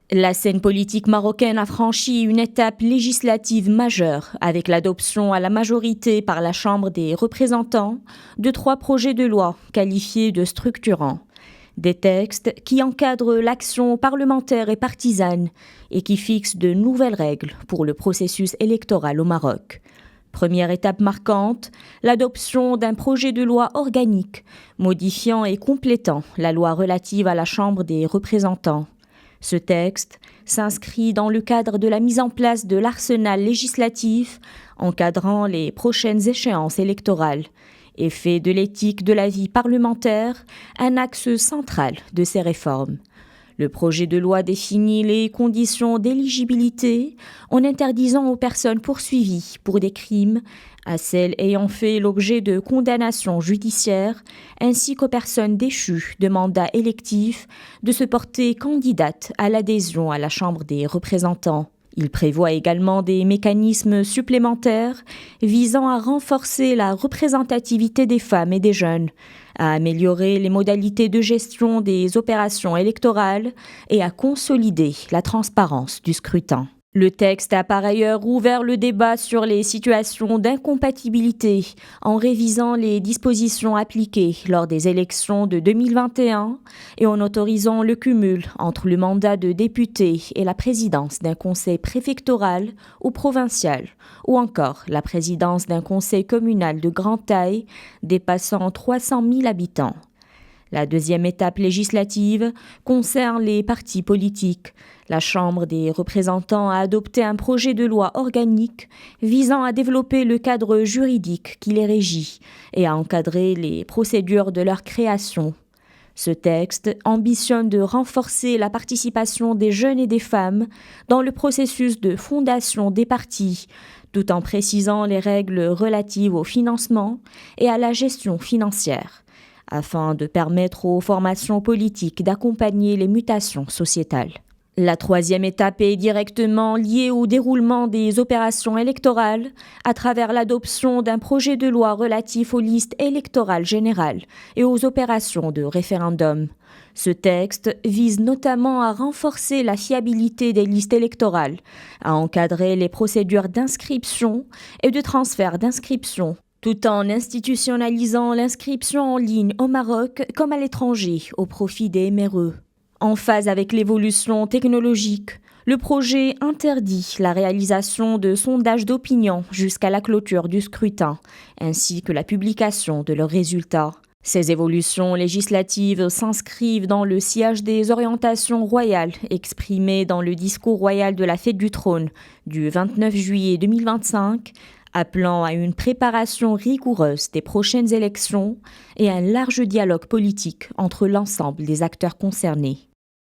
La scène politique marocaine a franchi une étape législative majeure avec l'adoption à la majorité par la Chambre des représentants de 3 projets de loi qualifiés de structurants. Des textes qui encadrent l'action parlementaire et partisane et qui fixent de nouvelles règles pour le processus électoral au Maroc. Première étape marquante, l'adoption d'un projet de loi organique modifiant et complétant la loi relative à la Chambre des représentants. Ce texte s'inscrit dans le cadre de la mise en place de l'arsenal législatif encadrant les prochaines échéances électorales et fait de l'éthique de la vie parlementaire un axe central de ces réformes. Le projet de loi définit les conditions d'éligibilité en interdisant aux personnes poursuivies pour des crimes, à celles ayant fait l'objet de condamnations judiciaires, ainsi qu'aux personnes déchues de mandats électifs, de se porter candidates à l'adhésion à la Chambre des représentants. Il prévoit également des mécanismes supplémentaires visant à renforcer la représentativité des femmes et des jeunes, à améliorer les modalités de gestion des opérations électorales et à consolider la transparence du scrutin. Le texte a par ailleurs ouvert le débat sur les situations d'incompatibilité en révisant les dispositions appliquées lors des élections de 2021 et en autorisant le cumul entre le mandat de député et la présidence d'un conseil préfectoral ou provincial, ou encore la présidence d'un conseil communal de grande taille dépassant 300 000 habitants. La deuxième étape législative concerne les partis politiques. La Chambre des représentants a adopté un projet de loi organique visant à développer le cadre juridique qui les régit et à encadrer les procédures de leur création. Ce texte ambitionne de renforcer la participation des jeunes et des femmes dans le processus de fondation des partis, tout en précisant les règles relatives au financement et à la gestion financière, afin de permettre aux formations politiques d'accompagner les mutations sociétales. La troisième étape est directement liée au déroulement des opérations électorales à travers l'adoption d'un projet de loi relatif aux listes électorales générales et aux opérations de référendum. Ce texte vise notamment à renforcer la fiabilité des listes électorales, à encadrer les procédures d'inscription et de transfert d'inscription, tout en institutionnalisant l'inscription en ligne au Maroc comme à l'étranger au profit des MRE. En phase avec l'évolution technologique, le projet interdit la réalisation de sondages d'opinion jusqu'à la clôture du scrutin, ainsi que la publication de leurs résultats. Ces évolutions législatives s'inscrivent dans le sillage des orientations royales exprimées dans le discours royal de la Fête du Trône du 29 juillet 2025, appelant à une préparation rigoureuse des prochaines élections et un large dialogue politique entre l'ensemble des acteurs concernés.